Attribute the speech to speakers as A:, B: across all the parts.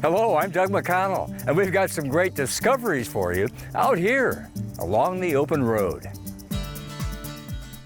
A: Hello, I'm Doug McConnell, and we've got some great discoveries for you out here along the open road.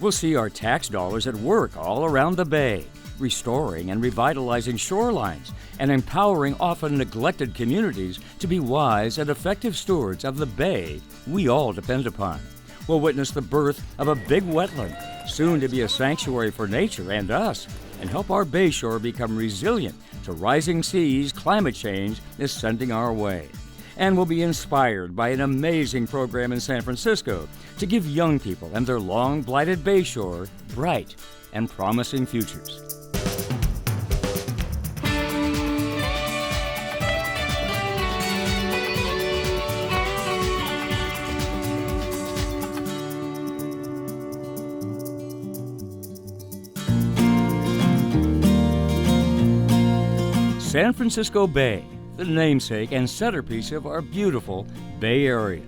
B: We'll see our tax dollars at work all around the bay, restoring and revitalizing shorelines and empowering often neglected communities to be wise and effective stewards of the bay we all depend upon. We'll witness the birth of a big wetland, soon to be a sanctuary for nature and us, and help our bayshore become resilient to rising seas climate change is sending our way. And we'll be inspired by an amazing program in San Francisco to give young people and their long-blighted bayshore bright and promising futures. San Francisco Bay, the namesake and centerpiece of our beautiful Bay Area.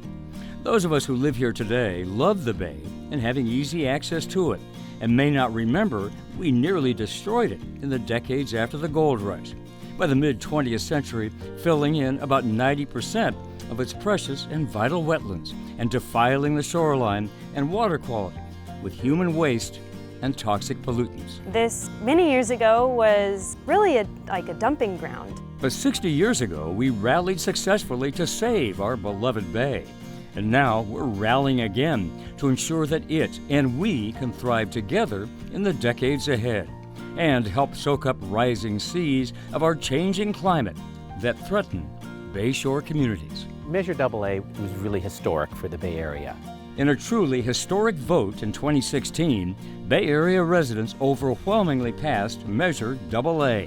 B: Those of us who live here today love the Bay and having easy access to it, and may not remember we nearly destroyed it in the decades after the gold rush, by the mid-20th century filling in about 90% of its precious and vital wetlands and defiling the shoreline and water quality with human waste and toxic pollutants.
C: This many years ago was really like a dumping ground.
B: But 60 years ago, we rallied successfully to save our beloved bay. And now we're rallying again to ensure that it and we can thrive together in the decades ahead and help soak up rising seas of our changing climate that threaten bayshore communities.
D: Measure AA was really historic for the Bay Area.
B: In a truly historic vote in 2016, Bay Area residents overwhelmingly passed Measure AA,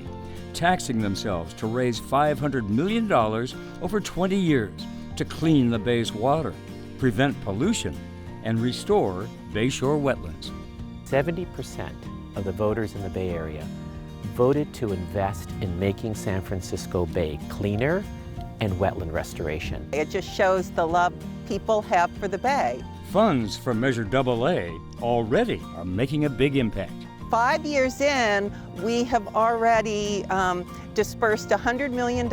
B: taxing themselves to raise $500 million over 20 years to clean the bay's water, prevent pollution, and restore bayshore wetlands.
D: 70% of the voters in the Bay Area voted to invest in making San Francisco Bay cleaner and wetland restoration.
E: It just shows the love people have for the Bay.
B: Funds from Measure AA already are making a big impact.
E: 5 years in, we have already dispersed $100 million.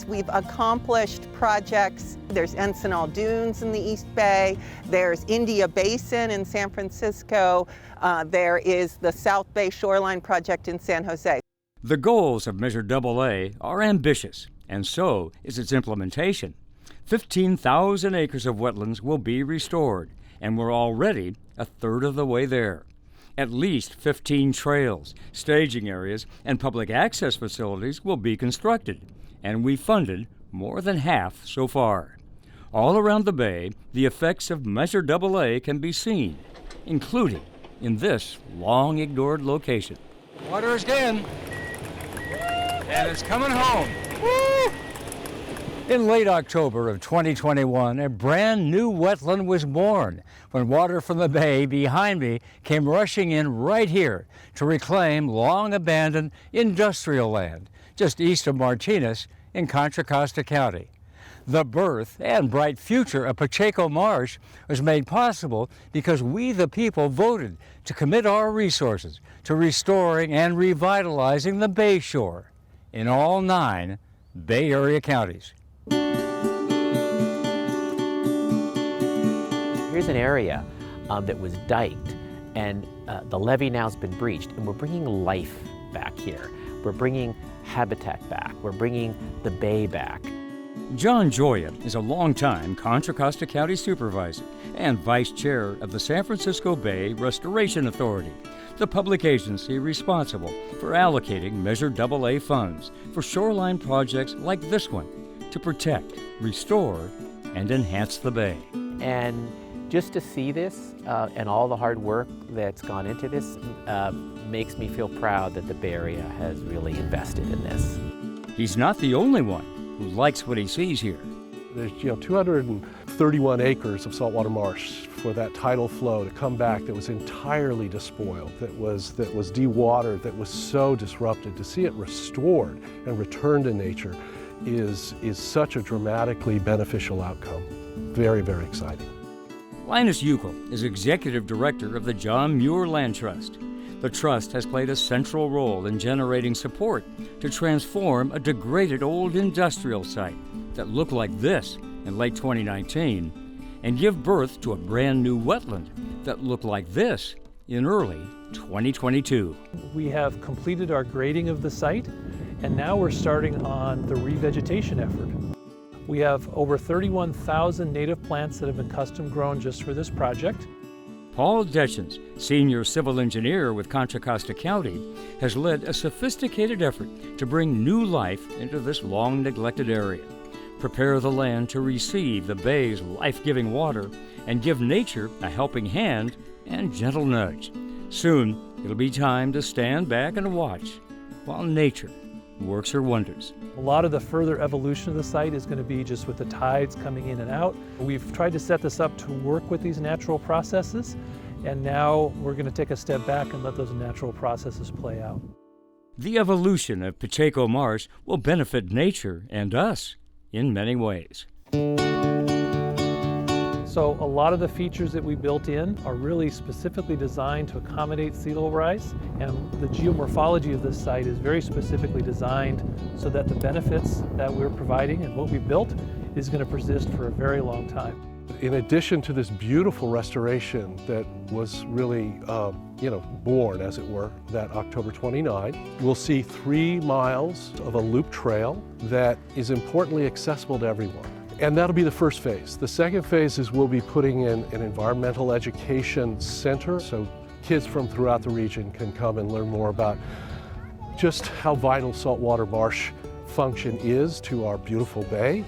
E: We've accomplished projects. There's Encinal Dunes in the East Bay. There's India Basin in San Francisco. There is the South Bay Shoreline Project in San Jose.
B: The goals of Measure AA are ambitious, and so is its implementation. 15,000 acres of wetlands will be restored, and we're already a third of the way there. At least 15 trails, staging areas, and public access facilities will be constructed, and we funded more than half so far. All around the bay, the effects of Measure AA can be seen, including in this long-ignored location. Water is in, and it's coming home. Woo! In late October of 2021, a brand new wetland was born when water from the bay behind me came rushing in right here to reclaim long-abandoned industrial land just east of Martinez in Contra Costa County. The birth and bright future of Pacheco Marsh was made possible because we, the people, voted to commit our resources to restoring and revitalizing the bayshore in all 9 Bay Area counties.
D: Here's an area that was diked, and the levee now has been breached, and we're bringing life back here. We're bringing habitat back. We're bringing the bay back.
B: John Joya is a longtime Contra Costa County supervisor and vice chair of the San Francisco Bay Restoration Authority, the public agency responsible for allocating Measure AA funds for shoreline projects like this one to protect, restore, and enhance the bay.
D: And just to see this and all the hard work that's gone into this makes me feel proud that the Bay Area has really invested in this.
B: He's not the only one who likes what he sees here.
F: There's 231 acres of saltwater marsh for that tidal flow to come back that was entirely despoiled, that was dewatered, that was so disrupted. To see it restored and returned to nature is such a dramatically beneficial outcome. Very, very exciting.
B: Linus Uckel is executive director of the John Muir Land Trust. The Trust has played a central role in generating support to transform a degraded old industrial site that looked like this in late 2019 and give birth to a brand new wetland that looked like this in early 2022.
G: We have completed our grading of the site, and now we're starting on the revegetation effort. We have over 31,000 native plants that have been custom grown just for this project.
B: Paul Detchens, senior civil engineer with Contra Costa County, has led a sophisticated effort to bring new life into this long-neglected area, prepare the land to receive the bay's life-giving water, and give nature a helping hand and gentle nudge. Soon, it'll be time to stand back and watch while nature works her wonders.
G: A lot of the further evolution of the site is going to be just with the tides coming in and out. We've tried to set this up to work with these natural processes, and now we're going to take a step back and let those natural processes play out.
B: The evolution of Pacheco Marsh will benefit nature and us in many ways.
G: So a lot of the features that we built in are really specifically designed to accommodate sea level rise, and the geomorphology of this site is very specifically designed so that the benefits that we're providing and what we built is going to persist for a very long time.
F: In addition to this beautiful restoration that was really, born, as it were, that October 29, we'll see 3 miles of a loop trail that is importantly accessible to everyone. And that'll be the first phase. The second phase is we'll be putting in an environmental education center so kids from throughout the region can come and learn more about just how vital saltwater marsh function is to our beautiful bay.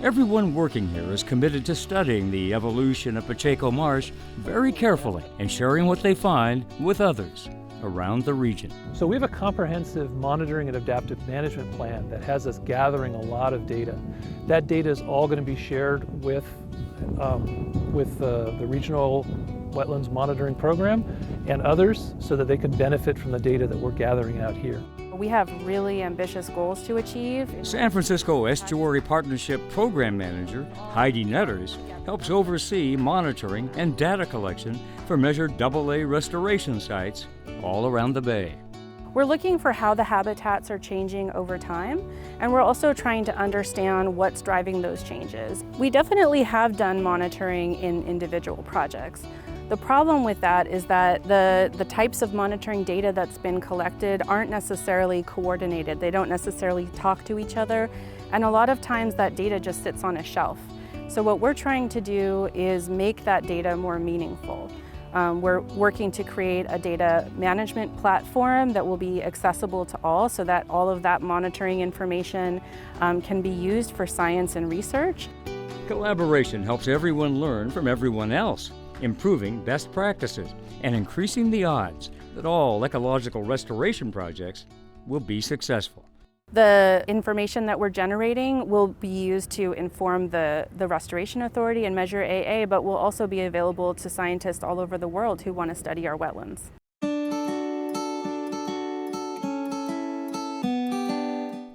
B: Everyone working here is committed to studying the evolution of Pacheco Marsh very carefully and sharing what they find with others around the region.
G: So we have a comprehensive monitoring and adaptive management plan that has us gathering a lot of data. That data is all going to be shared with the Regional Wetlands Monitoring Program and others so that they can benefit from the data that we're gathering out here.
C: We have really ambitious goals to achieve.
B: San Francisco Estuary Partnership Program Manager Heidi Nutters helps oversee monitoring and data collection for measured AA restoration sites all around the bay.
C: We're looking for how the habitats are changing over time, and we're also trying to understand what's driving those changes. We definitely have done monitoring in individual projects. The problem with that is that the types of monitoring data that's been collected aren't necessarily coordinated. They don't necessarily talk to each other, and a lot of times that data just sits on a shelf. So what we're trying to do is make that data more meaningful. We're working to create a data management platform that will be accessible to all so that all of that monitoring information can be used for science and research.
B: Collaboration helps everyone learn from everyone else, improving best practices and increasing the odds that all ecological restoration projects will be successful.
C: The information that we're generating will be used to inform the Restoration Authority and Measure AA, but will also be available to scientists all over the world who want to study our wetlands.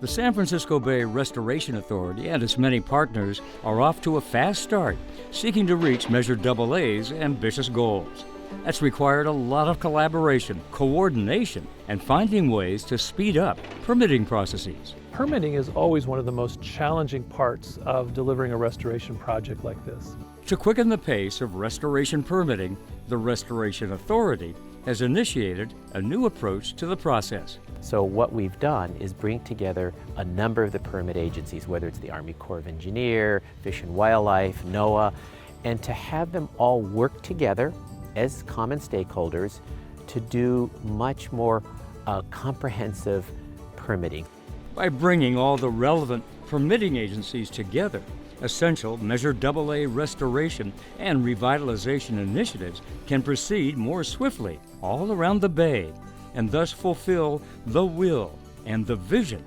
B: The San Francisco Bay Restoration Authority and its many partners are off to a fast start, seeking to reach Measure AA's ambitious goals. That's required a lot of collaboration, coordination, and finding ways to speed up permitting processes.
G: Permitting is always one of the most challenging parts of delivering a restoration project like this.
B: To quicken the pace of restoration permitting, the Restoration Authority has initiated a new approach to the process.
D: So what we've done is bring together a number of the permit agencies, whether it's the Army Corps of Engineers, Fish and Wildlife, NOAA, and to have them all work together as common stakeholders to do much more comprehensive permitting.
B: By bringing all the relevant permitting agencies together, essential Measure AA restoration and revitalization initiatives can proceed more swiftly all around the bay and thus fulfill the will and the vision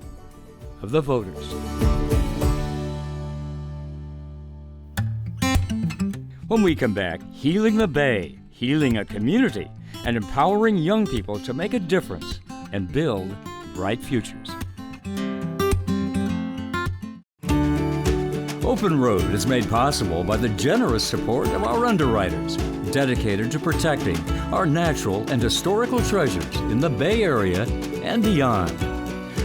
B: of the voters. When we come back, Healing the Bay, healing a community, and empowering young people to make a difference and build bright futures. Open Road is made possible by the generous support of our underwriters, dedicated to protecting our natural and historical treasures in the Bay Area and beyond.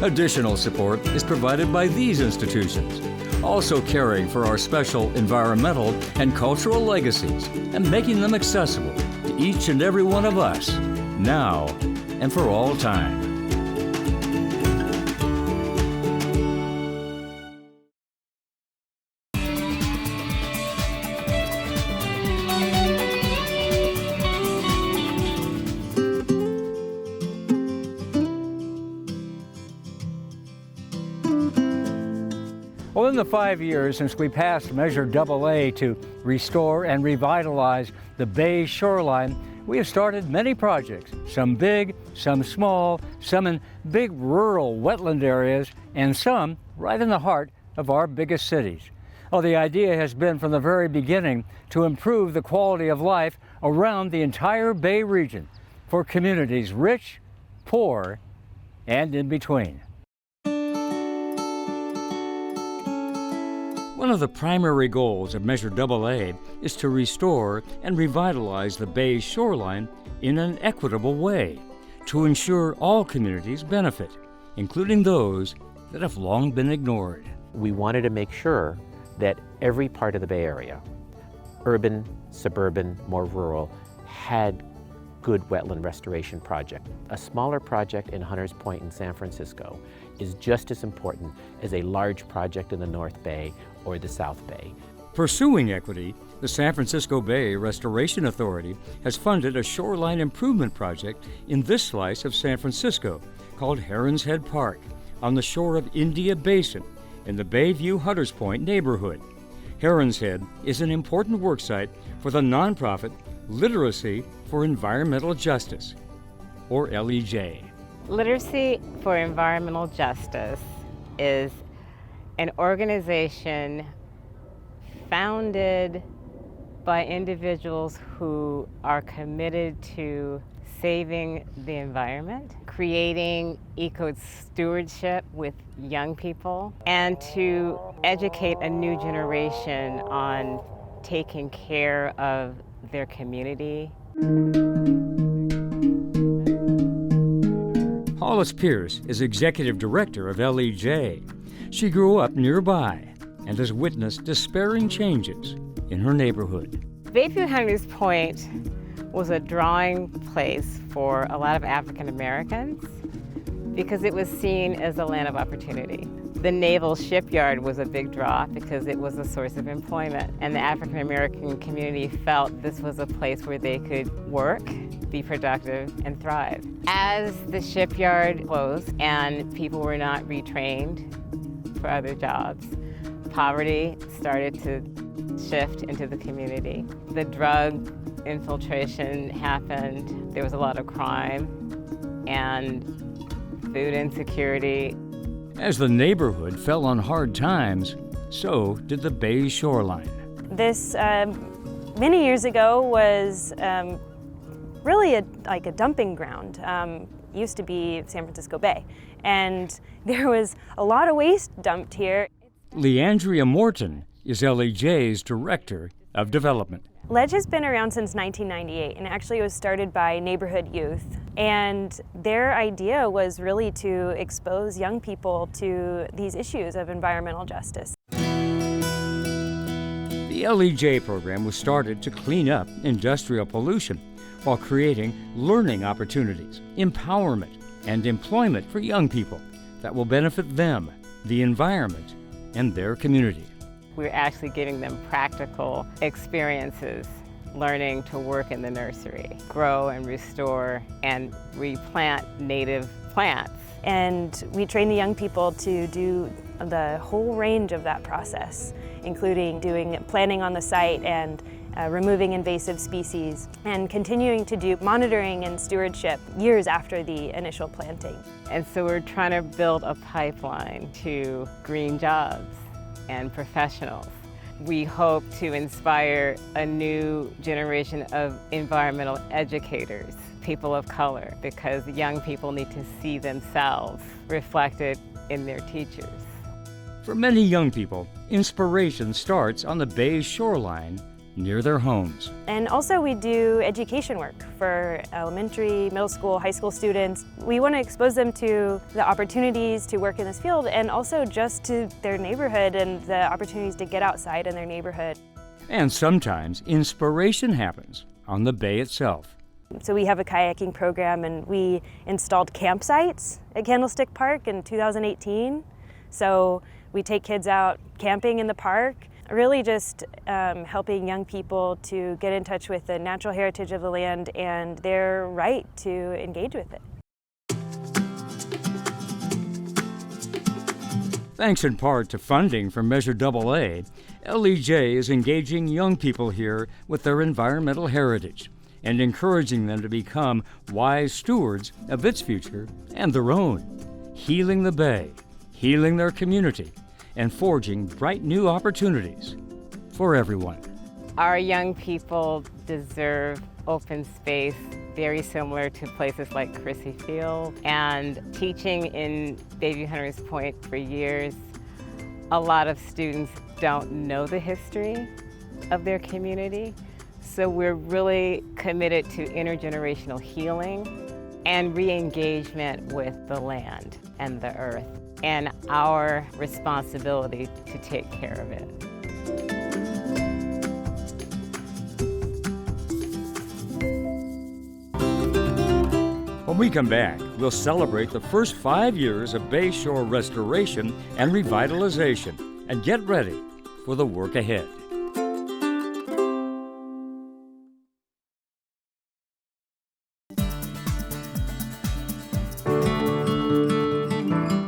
B: Additional support is provided by these institutions, also caring for our special environmental and cultural legacies and making them accessible to each and every one of us, now and for all time.
A: Well, in the 5 years since we passed Measure AA to restore and revitalize the Bay shoreline, we have started many projects, some big, some small, some in big rural wetland areas, and some right in the heart of our biggest cities. Well, the idea has been from the very beginning to improve the quality of life around the entire Bay region for communities rich, poor, and in between.
B: One of the primary goals of Measure AA is to restore and revitalize the Bay's shoreline in an equitable way to ensure all communities benefit, including those that have long been ignored.
D: We wanted to make sure that every part of the Bay Area, urban, suburban, more rural, had good wetland restoration project. A smaller project in Hunters Point in San Francisco is just as important as a large project in the North Bay or the South Bay.
B: Pursuing equity, the San Francisco Bay Restoration Authority has funded a shoreline improvement project in this slice of San Francisco called Heron's Head Park on the shore of India Basin in the Bayview Hunters Point neighborhood. Heron's Head is an important worksite for the nonprofit Literacy for Environmental Justice, or LEJ.
H: Literacy for Environmental Justice is an organization founded by individuals who are committed to saving the environment, creating eco-stewardship with young people, and to educate a new generation on taking care of their community.
B: Hollis Pierce is executive director of LEJ. She grew up nearby and has witnessed despairing changes in her neighborhood.
H: Bayview Hunters Point was a drawing place for a lot of African Americans because it was seen as a land of opportunity. The naval shipyard was a big draw because it was a source of employment, and the African American community felt this was a place where they could work, be productive, and thrive. As the shipyard closed and people were not retrained for other jobs, poverty started to shift into the community. The drug infiltration happened. There was a lot of crime and food insecurity.
B: As the neighborhood fell on hard times, so did the Bay's shoreline.
C: This, many years ago, was really like a dumping ground. Used to be San Francisco Bay, and there was a lot of waste dumped here.
B: Leandria Morton is LEJ's Director of Development.
C: Ledge has been around since 1998, and actually it was started by neighborhood youth. And their idea was really to expose young people to these issues of environmental justice.
B: The LEJ program was started to clean up industrial pollution while creating learning opportunities, empowerment, and employment for young people that will benefit them, the environment, and their community.
H: We're actually giving them practical experiences, learning to work in the nursery, grow and restore and replant native plants.
C: And we train the young people to do the whole range of that process, including doing planting on the site and removing invasive species, and continuing to do monitoring and stewardship years after the initial planting.
H: And so we're trying to build a pipeline to green jobs and professionals. We hope to inspire a new generation of environmental educators, people of color, because young people need to see themselves reflected in their teachers.
B: For many young people, inspiration starts on the bay's shoreline near their homes.
I: And also we do education work for elementary, middle school, high school students. We want to expose them to the opportunities to work in this field and also just to their neighborhood and the opportunities to get outside in their neighborhood.
B: And sometimes inspiration happens on the bay itself.
I: So we have a kayaking program and we installed campsites at Candlestick Park in 2018. So we take kids out camping in the park, really just helping young people to get in touch with the natural heritage of the land and their right to engage with it.
B: Thanks in part to funding from Measure AA, LEJ is engaging young people here with their environmental heritage and encouraging them to become wise stewards of its future and their own, healing the bay, healing their community, and forging bright new opportunities for everyone.
H: Our young people deserve open space very similar to places like Crissy Field. And teaching in Bayview Hunters Point for years, a lot of students don't know the history of their community. So we're really committed to intergenerational healing and re-engagement with the land and the earth, and our responsibility to take care of it.
B: When we come back, we'll celebrate the first 5 years of bay shore restoration and revitalization and get ready for the work ahead.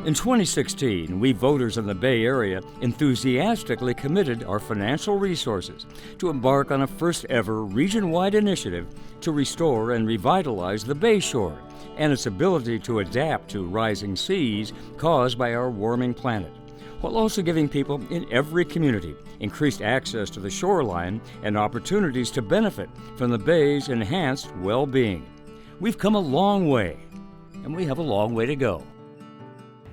B: In 2016, we voters in the Bay Area enthusiastically committed our financial resources to embark on a first-ever region-wide initiative to restore and revitalize the Bay Shore and its ability to adapt to rising seas caused by our warming planet, while also giving people in every community increased access to the shoreline and opportunities to benefit from the Bay's enhanced well-being. We've come a long way, and we have a long way to go.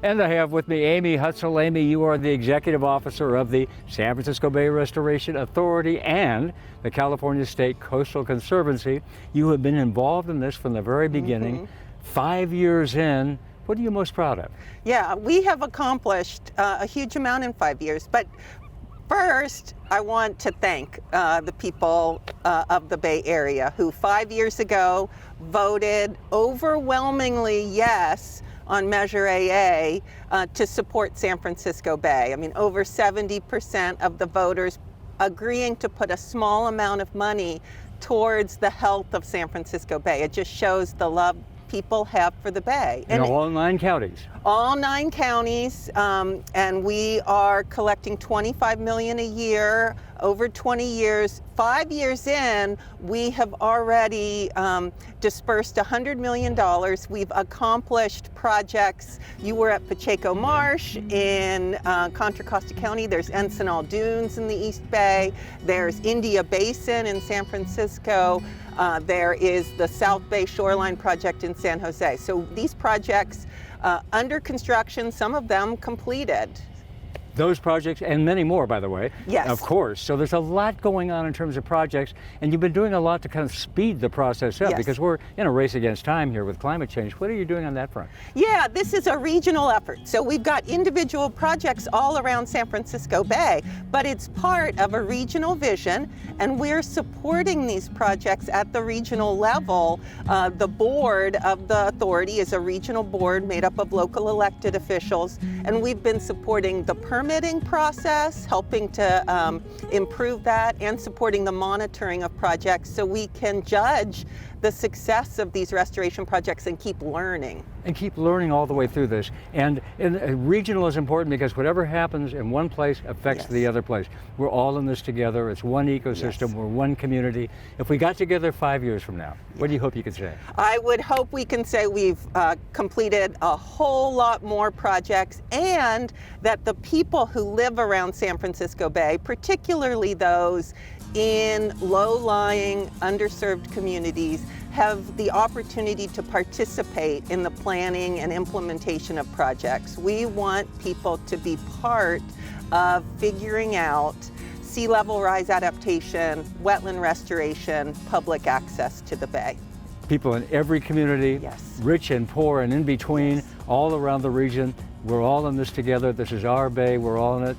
A: And I have with me Amy Hutzel. Amy, you are the Executive Officer of the San Francisco Bay Restoration Authority and the California State Coastal Conservancy. You have been involved in this from the very beginning. 5 years in, what are you most proud of?
E: Yeah, we have accomplished a huge amount in 5 years, but first I want to thank the people of the Bay Area who 5 years ago voted overwhelmingly yes on Measure AA to support San Francisco Bay. I mean, over 70% of the voters agreeing to put a small amount of money towards the health of San Francisco Bay. It just shows the love people have for the Bay.
A: In all 9 counties.
E: All 9 counties, and we are collecting $25 million a year over 20 years. 5 years in, we have already dispersed $100 million. We've accomplished projects. You were at Pacheco Marsh in Contra Costa County. There's Encinal Dunes in the East Bay. There's India Basin in San Francisco. There is the South Bay Shoreline Project in San Jose. So these projects under construction, some of them completed.
A: Those projects and many more, by the way.
E: Yes.
A: Of course. So there's a lot going on in terms of projects, and you've been doing a lot to kind of speed the process up because we're in a race against time here with climate change. What are you doing on that front?
E: Yeah, this is a regional effort. So we've got individual projects all around San Francisco Bay, but it's part of a regional vision, and we're supporting these projects at the regional level. The board of the authority is a regional board made up of local elected officials, and we've been supporting the permitting process, helping to improve that, and supporting the monitoring of projects so we can judge the success of these restoration projects and keep learning.
A: And keep learning all the way through this. And regional is important because whatever happens in one place affects the other place. We're all in this together. It's one ecosystem. We're one community. If we got together 5 years from now, what do you hope you could say?
E: I would hope we can say we've completed a whole lot more projects, and that the people who live around San Francisco Bay, particularly those in low-lying, underserved communities, have the opportunity to participate in the planning and implementation of projects. We want people to be part of figuring out sea level rise adaptation, wetland restoration, public access to the bay.
A: People in every community,
E: Yes.
A: rich and poor and in between,
E: Yes.
A: all around the region. We're all in this together. This is our bay. We're all in it.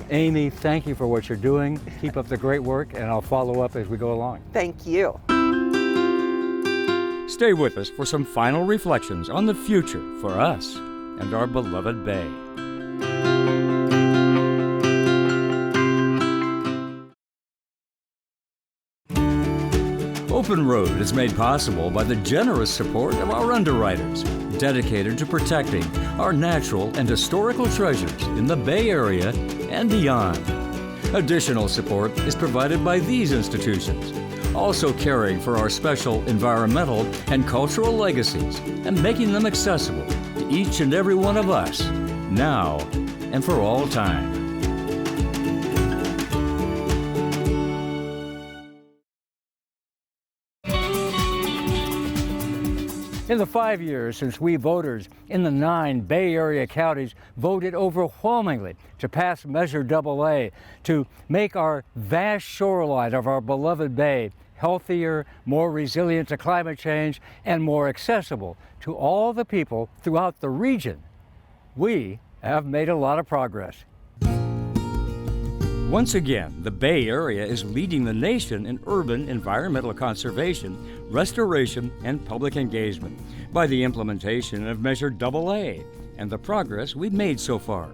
A: Amy, thank you for what you're doing. Keep up the great work, and I'll follow up as we go along.
E: Thank you.
B: Stay with us for some final reflections on the future for us and our beloved bay. Open Road is made possible by the generous support of our underwriters, dedicated to protecting our natural and historical treasures in the Bay Area and beyond. Additional support is provided by these institutions, also caring for our special environmental and cultural legacies and making them accessible to each and every one of us, now and for all time.
A: In the 5 years since we voters in the 9 Bay Area counties voted overwhelmingly to pass Measure AA to make our vast shoreline of our beloved bay healthier, more resilient to climate change, and more accessible to all the people throughout the region, we have made a lot of progress.
B: Once again, the Bay Area is leading the nation in urban environmental conservation, restoration, and public engagement by the implementation of Measure AA and the progress we've made so far.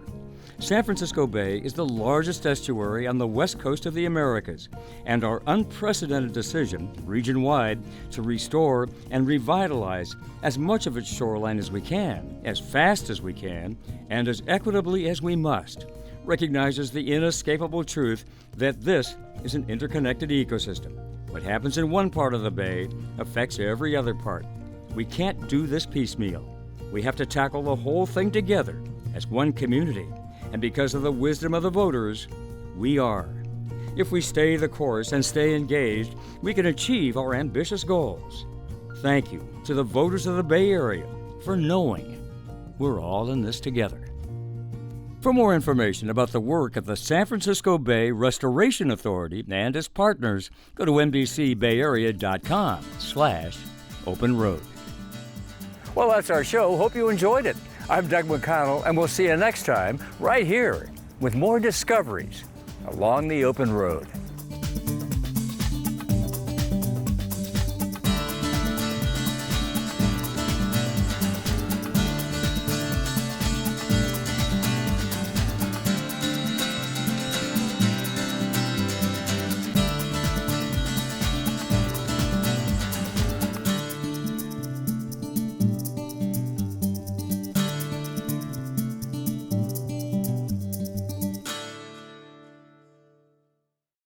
B: San Francisco Bay is the largest estuary on the west coast of the Americas, and our unprecedented decision, region-wide, to restore and revitalize as much of its shoreline as we can, as fast as we can, and as equitably as we must, recognizes the inescapable truth that this is an interconnected ecosystem. What happens in one part of the bay affects every other part. We can't do this piecemeal. We have to tackle the whole thing together as one community, and because of the wisdom of the voters, we are. If we stay the course and stay engaged, we can achieve our ambitious goals. Thank you to the voters of the Bay Area for knowing we're all in this together. For more information about the work of the San Francisco Bay Restoration Authority and its partners, go to NBCBayArea.com/openroad.
A: Well, that's our show. Hope you enjoyed it. I'm Doug McConnell, and we'll see you next time right here with more discoveries along the open road.